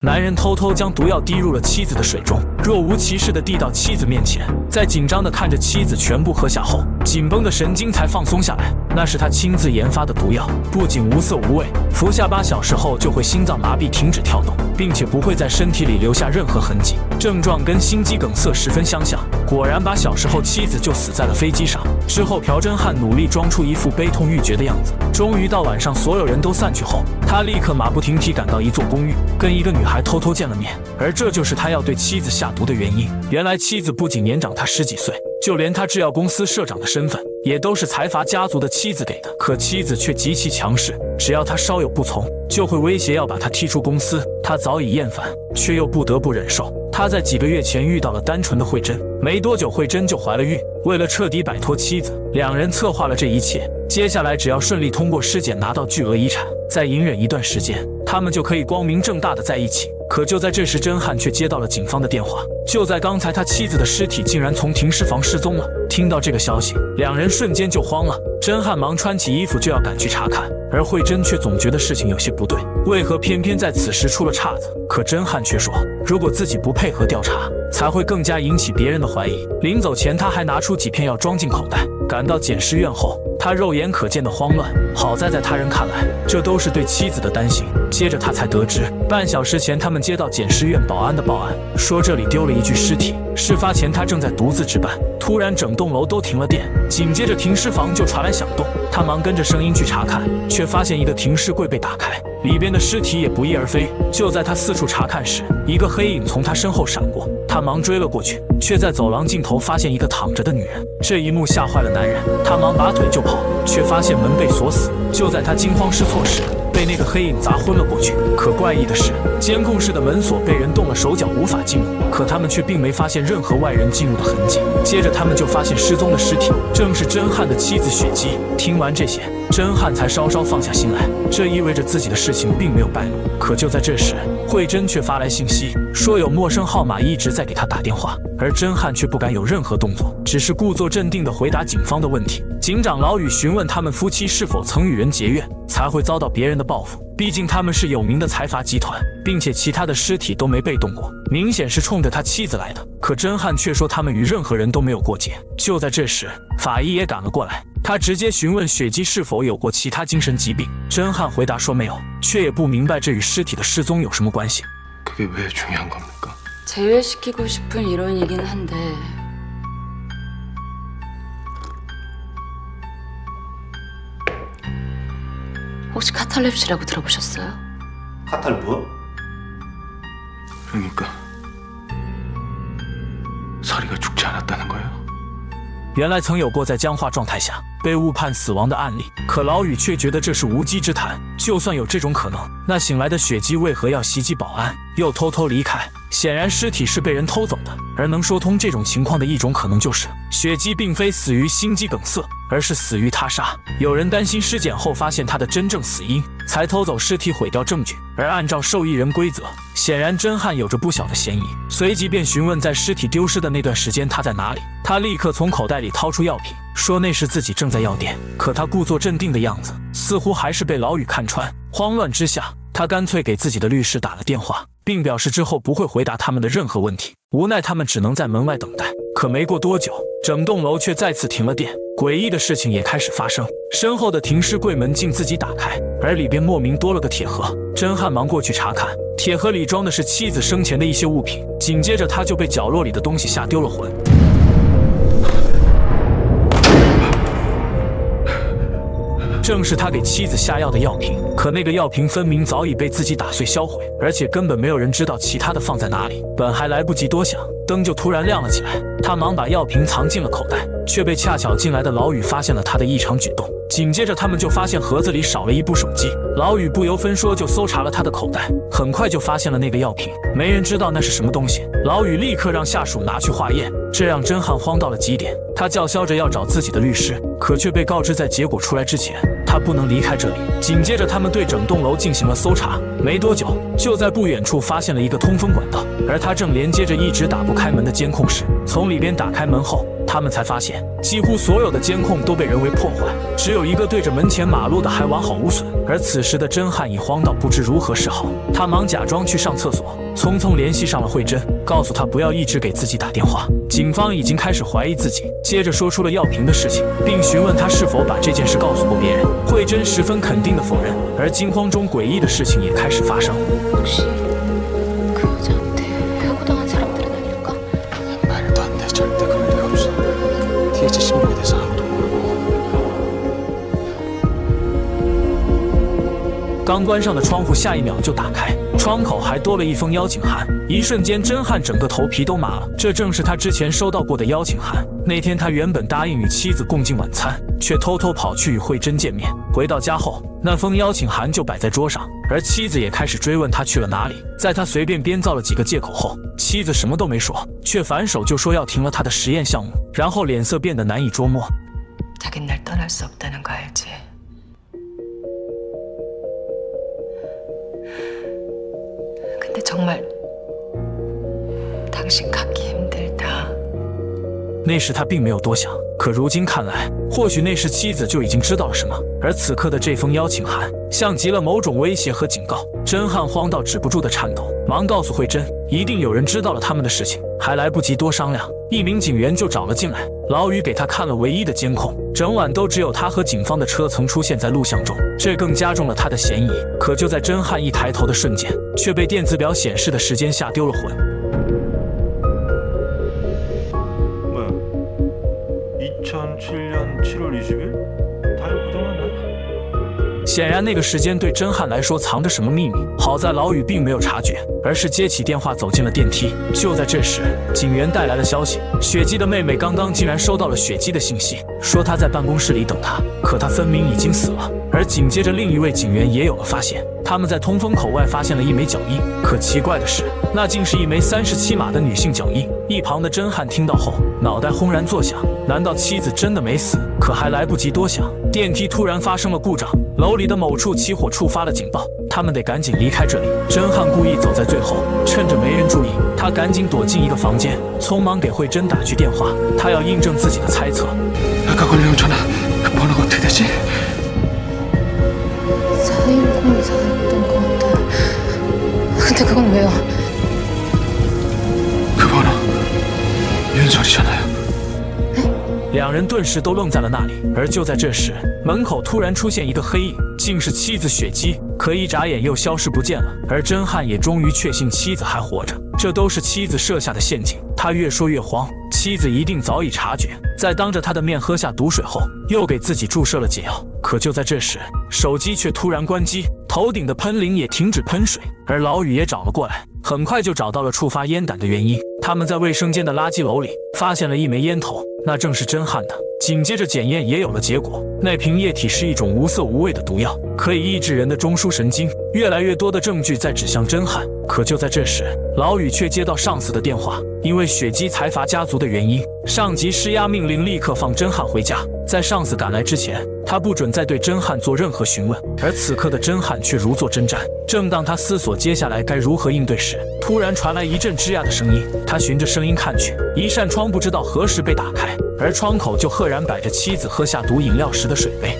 男人偷偷将毒药滴入了妻子的水中，若无其事地递到妻子面前，在紧张地看着妻子全部喝下后，紧绷的神经才放松下来。那是他亲自研发的毒药，不仅无色无味，服下8小时后就会心脏麻痹停止跳动，并且不会在身体里留下任何痕迹，症状跟心肌梗塞十分相像。果然8小时后，妻子就死在了飞机上。之后，朴真汉努力装出一副悲痛欲绝的样子。终于到晚上，所有人都散去后，他立刻马不停蹄赶到一座公寓，跟一个女孩偷偷见了面。而这就是他要对妻子下毒的原因。原来妻子不仅年长他10几岁，就连他制药公司社长的身份也都是财阀家族的妻子给的。可妻子却极其强势，只要他稍有不从，就会威胁要把他踢出公司。他早已厌烦，却又不得不忍受。他在几个月前遇到了单纯的慧珍，没多久慧珍就怀了孕。为了彻底摆脱妻子，两人策划了这一切。接下来只要顺利通过尸检拿到巨额遗产，再隐忍一段时间，他们就可以光明正大的在一起。可就在这时，真汉却接到了警方的电话。就在刚才，他妻子的尸体竟然从停尸房失踪了。听到这个消息，两人瞬间就慌了。真汉忙穿起衣服就要赶去查看，而慧珍却总觉得事情有些不对，为何偏偏在此时出了岔子？可真汉却说，如果自己不配合调查，才会更加引起别人的怀疑。临走前，他还拿出几片药装进口袋。赶到检尸院后，他肉眼可见的慌乱，好在他人看来，这都是对妻子的担心。接着他才得知，半小时前他们接到检尸院保安的报案，说这里丢了一具尸体。事发前他正在独自值班，突然整栋楼都停了电，紧接着停尸房就传来响动。他忙跟着声音去查看，却发现一个停尸柜被打开，里边的尸体也不翼而飞。就在他四处查看时，一个黑影从他身后闪过，他忙追了过去，却在走廊尽头发现一个躺着的女人。这一幕吓坏了男人，他忙拔腿就跑，却发现门被锁死。就在他惊慌失措时，被那个黑影砸昏了过去。可怪异的是，监控室的门锁被人动了手脚，无法进入。可他们却并没发现任何外人进入的痕迹。接着他们就发现失踪的尸体正是真汉的妻子雪姬。听完这些，真汉才稍稍放下心来，这意味着自己的事情并没有败露。可就在这时，慧珍却发来信息，说有陌生号码一直在给他打电话，而真汉却不敢有任何动作，只是故作镇定地回答警方的问题。警长老宇询问他们夫妻是否曾与人结怨，才会遭到别人的报复。毕竟他们是有名的财阀集团，并且其他的尸体都没被动过，明显是冲着他妻子来的。可真汉却说他们与任何人都没有过节。就在这时，法医也赶了过来，他直接询问雪姬是否有过其他精神疾病。真汉回答说没有，却也不明白这与尸体的失踪有什么关系。그게 왜 중요한 겁니까? 제외시키고 싶은 이론이긴 한데 혹시 카탈렙시라고 들어보셨어요? 카탈 뭐? 그러니까 서리가 죽지 않았다는 거예요? 原来曾有过在僵化状态下被误判死亡的案例，可老宇却觉得这是无稽之谈。就算有这种可能，那醒来的雪姬为何要袭击保安，又偷偷离开？显然尸体是被人偷走的。而能说通这种情况的一种可能就是，雪姬并非死于心肌梗塞，而是死于他杀。有人担心尸检后发现她的真正死因，才偷走尸体毁掉证据。而按照受益人规则，显然真汉有着不小的嫌疑。随即便询问在尸体丢失的那段时间他在哪里。他立刻从口袋里掏出药品，说那时自己正在药店。可他故作镇定的样子，似乎还是被老宇看穿。慌乱之下，他干脆给自己的律师打了电话，并表示之后不会回答他们的任何问题。无奈他们只能在门外等待。可没过多久，整栋楼却再次停了电。诡异的事情也开始发生，身后的停尸柜门竟自己打开，而里边莫名多了个铁盒。真汉忙过去查看，铁盒里装的是妻子生前的一些物品。紧接着他就被角落里的东西吓丢了魂。正是他给妻子下药的药瓶，可那个药瓶分明早已被自己打碎销毁，而且根本没有人知道其他的放在哪里。本还来不及多想，灯就突然亮了起来。他忙把药瓶藏进了口袋，却被恰巧进来的老宇发现了他的异常举动。紧接着他们就发现盒子里少了一部手机，老宇不由分说就搜查了他的口袋，很快就发现了那个药瓶。没人知道那是什么东西，老宇立刻让下属拿去化验，这让真汉慌到了极点。他叫嚣着要找自己的律师，可却被告知在结果出来之前，他不能离开这里。紧接着他们对整栋楼进行了搜查，没多久就在不远处发现了一个通风管道，而它正连接着一直打不开门的监控室。从里边打开门后，他们才发现，几乎所有的监控都被人为破坏，只有一个对着门前马路的还完好无损。而此时的甄汉已慌到不知如何是好，他忙假装去上厕所，匆匆联系上了慧珍，告诉她不要一直给自己打电话。警方已经开始怀疑自己，接着说出了药瓶的事情，并询问他是否把这件事告诉过别人。慧珍十分肯定地否认，而惊慌中诡异的事情也开始发生。 말도 안 돼. 절대 그럴 리가 없어. TH 신문에 대해서 아무도 모르고. 刚关上的窗户，下一秒就打开，窗口还多了一封邀请函。一瞬间，甄汉整个头皮都麻了。这正是他之前收到过的邀请函。那天他原本答应与妻子共进晚餐，却偷偷跑去与慧珍见面。回到家后，那封邀请函就摆在桌上，而妻子也开始追问他去了哪里。在他随便编造了几个借口后，妻子什么都没说，却反手就说要停了他的实验项目，然后脸色变得难以捉摸。 자긴 날 떠날 수 없다는 거 알지? 근데 정말 당신 갖기 힘들다. 那时他并没有多想，可如今看来，或许那时妻子就已经知道了什么。而此刻的这封邀请函，像极了某种威胁和警告。甄汉慌到止不住的颤抖，忙告诉慧珍，一定有人知道了他们的事情。还来不及多商量，一名警员就找了进来。老宇给他看了唯一的监控，整晚都只有他和警方的车曾出现在录像中，这更加重了他的嫌疑。可就在甄汉一抬头的瞬间，却被电子表显示的时间吓丢了魂。 2007년 7월 20일? 타이어 고장났네? 显然，那个时间对甄汉来说藏着什么秘密。好在老宇并没有察觉，而是接起电话走进了电梯。就在这时，警员带来了消息：雪姬的妹妹刚刚竟然收到了雪姬的信息，说她在办公室里等她，可她分明已经死了。而紧接着，另一位警员也有了发现，他们在通风口外发现了一枚脚印。可奇怪的是，那竟是一枚37码的女性脚印。一旁的甄汉听到后，脑袋轰然作响：难道妻子真的没死？可还来不及多想，电梯突然发生了故障，楼里的某处起火，触发了警报。他们得赶紧离开这里。甄汉故意走在最后，趁着没人注意，他赶紧躲进一个房间，匆忙给慧珍打去电话，他要印证自己的猜测。 아까 걸려온 전화 그 번호가 어떻게 되지? 4104였던 것 같아. 근데 그건 왜요? 그 번호 윤설이잖아요. 两人顿时都愣在了那里。而就在这时，门口突然出现一个黑影，竟是妻子雪姬，可一眨眼又消失不见了。而甄汉也终于确信妻子还活着，这都是妻子设下的陷阱。他越说越慌，妻子一定早已察觉，在当着他的面喝下毒水后，又给自己注射了解药。可就在这时，手机却突然关机，头顶的喷铃也停止喷水，而老宇也找了过来，很快就找到了触发烟弹的原因。他们在卫生间的垃圾篓里发现了一枚烟头，那正是甄汉的。紧接着检验也有了结果，那瓶液体是一种无色无味的毒药，可以抑制人的中枢神经。越来越多的证据在指向甄汉。可就在这时，老宇却接到上司的电话，因为雪姬财阀家族的原因，上级施压命令立刻放甄汉回家。在上司赶来之前，他不准再对甄汉做任何询问。而此刻的甄汉却如坐针毡，正当他思索接下来该如何应对时，突然传来一阵吱呀的声音。他循着声音看去，一扇窗不知道何时被打开，而窗口就赫然摆着妻子喝下毒饮料时的水杯。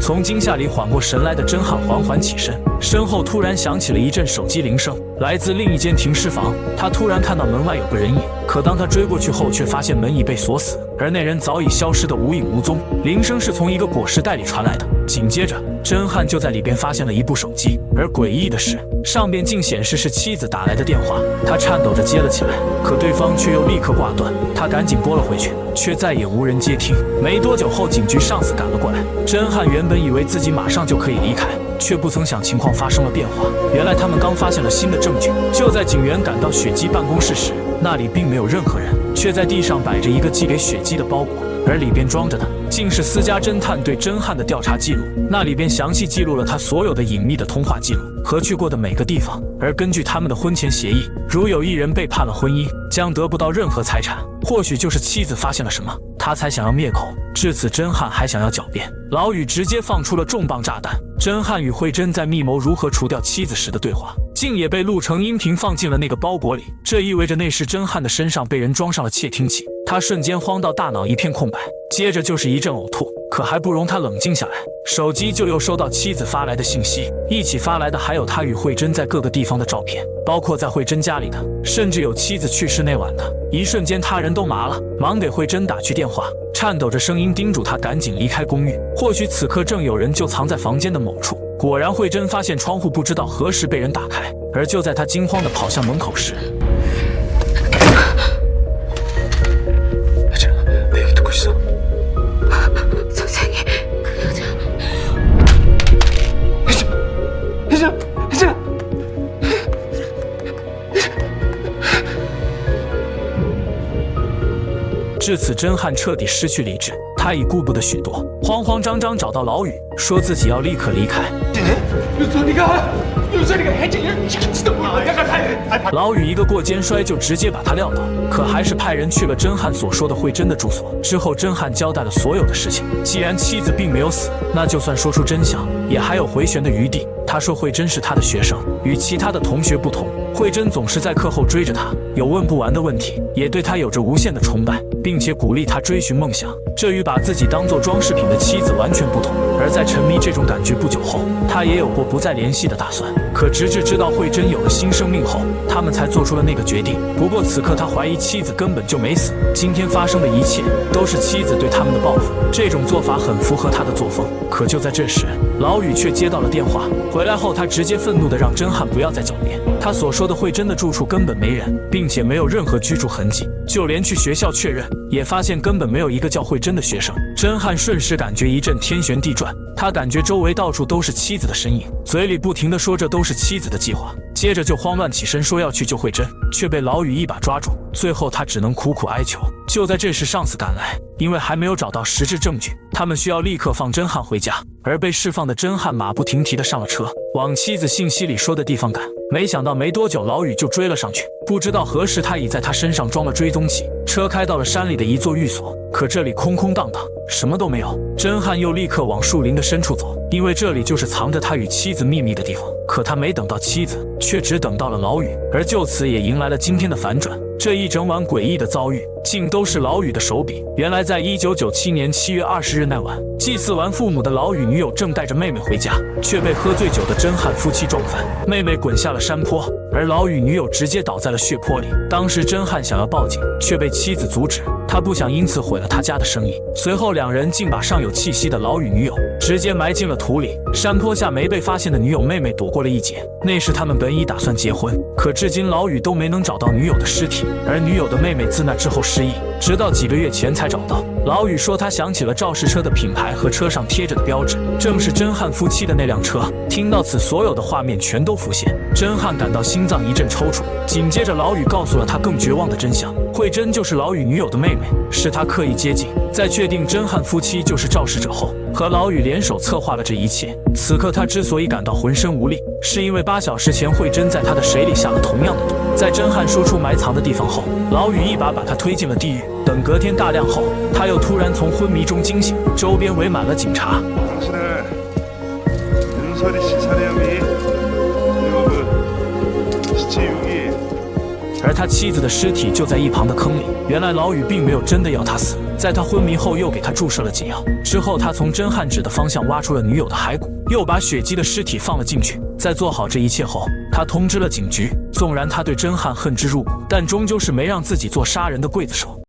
从惊吓里缓过神来的甄汉缓缓起身，身后突然响起了一阵手机铃声，来自另一间停尸房。他突然看到门外有个人影，可当他追过去后，却发现门已被锁死，而那人早已消失得无影无踪。铃声是从一个果实袋里传来的，紧接着甄汉就在里边发现了一部手机，而诡异的是，上边竟显示是妻子打来的电话。他颤抖着接了起来，可对方却又立刻挂断。他赶紧拨了回去，却再也无人接听。没多久后，警局上司赶了过来。甄汉原本以为自己马上就可以离开，却不曾想情况发生了变化。原来他们刚发现了新的证据。就在警员赶到雪姬办公室时，那里并没有任何人，却在地上摆着一个寄给雪姬的包裹。而里边装着的竟是私家侦探对真汉的调查记录，那里边详细记录了他所有的隐秘的通话记录和去过的每个地方。而根据他们的婚前协议，如有一人背叛了婚姻，将得不到任何财产。或许就是妻子发现了什么，他才想要灭口。至此，真汉还想要狡辩，老宇直接放出了重磅炸弹。真汉与慧珍在密谋如何除掉妻子时的对话，竟也被录成音频放进了那个包裹里。这意味着那时真汉的身上被人装上了窃听器，他瞬间慌到大脑一片空白，接着就是一阵呕吐。可还不容他冷静下来，手机就又收到妻子发来的信息，一起发来的还有他与慧珍在各个地方的照片，包括在慧珍家里的，甚至有妻子去世那晚的。一瞬间他人都麻了，忙给慧珍打去电话，颤抖着声音叮嘱她赶紧离开公寓，或许此刻正有人就藏在房间的某处。果然，慧珍发现窗户不知道何时被人打开，而就在她惊慌地跑向门口时， 내 얘기 듣고 있어? 선생님, 그 여자. 혜진아! 至此，真汉彻底失去理智，他已顾不得许多，慌慌张张找到老宇，说自己要立刻离开。 老宇一个过肩摔就直接把他撂倒，可还是派人去了真汉所说的慧珍的住所。之后，真汉交代了所有的事情。既然妻子并没有死，那就算说出真相，也还有回旋的余地。他说慧珍是他的学生，与其他的同学不同，慧珍总是在课后追着他，有问不完的问题，也对他有着无限的崇拜，并且鼓励他追寻梦想。这与把自己当作装饰品的妻子完全不同。而在沉迷这种感觉不久后，他也有过不再联系的打算。可直至知道慧珍有了新生命后，他们才做出了那个决定。不过此刻他怀疑妻子根本就没死，今天发生的一切都是妻子对他们的报复。这种做法很符合他的作风。可就在这时，老宇却接到了电话。回来后，他直接愤怒地让真汉不要再狡辩。他所说的慧珍的住处根本没人，并且没有任何居住痕迹，就连去学校确认，也发现根本没有一个叫慧珍的学生。真汉瞬时感觉一阵天旋地转，他感觉周围到处都是妻子的身影，嘴里不停地说这都是妻子的计划。接着就慌乱起身说要去救慧珍，却被老宇一把抓住。最后他只能苦苦哀求。就在这时，上司赶来，因为还没有找到实质证据，他们需要立刻放真汉回家。而被释放的真汉马不停蹄地上了车，往妻子信息里说的地方赶。没想到没多久，老宇就追了上去。不知道何时，他已在他身上装了追踪器。车开到了山里的一座寓所，可这里空空荡荡，什么都没有。真汉又立刻往树林的深处走，因为这里就是藏着他与妻子秘密的地方。可他没等到妻子，却只等到了老宇，而就此也迎来了今天的反转。这一整晚诡异的遭遇，竟都是老宇的手笔。原来，在1997年7月20日那晚，祭祀完父母的老宇女友正带着妹妹回家，却被喝醉酒的真汉夫妻撞翻，妹妹滚下了山坡，而老宇女友直接倒在了血泊里。当时真汉想要报警，却被妻子阻止，他不想因此毁了他家的生意。随后两人竟把尚有气息的老宇女友直接埋进了土里。山坡下没被发现的女友妹妹躲过了一劫，那时他们本已打算结婚，可至今老宇都没能找到女友的尸体，而女友的妹妹自那之后失忆，直到几个月前才找到。老宇说他想起了肇事车的品牌和车上贴着的标志，正是真汉夫妻的那辆车。听到此，所有的画面全都浮现，真汉感到心脏一阵抽搐。紧接着老宇告诉了他更绝望的真相，慧珍就是老宇女友的妹妹，是他刻意接近，在确定真汉夫妻就是肇事者后，和老宇联手策划了这一切。此刻他之所以感到浑身无力，是因为8小时前慧珍在他的水里下了同样的毒。在真汉说出埋藏的地方后，老宇一把把他推进了地狱。等隔天大亮后，他又突然从昏迷中惊醒，周边围满了警察。 而他妻子的尸体就在一旁的坑里。原来老宇并没有真的要他死，在他昏迷后又给他注射了解药。之后他从真汉指的方向挖出了女友的骸骨，又把血迹的尸体放了进去。在做好这一切后，他通知了警局。纵然他对真汉恨之入骨，但终究是没让自己做杀人的刽子手。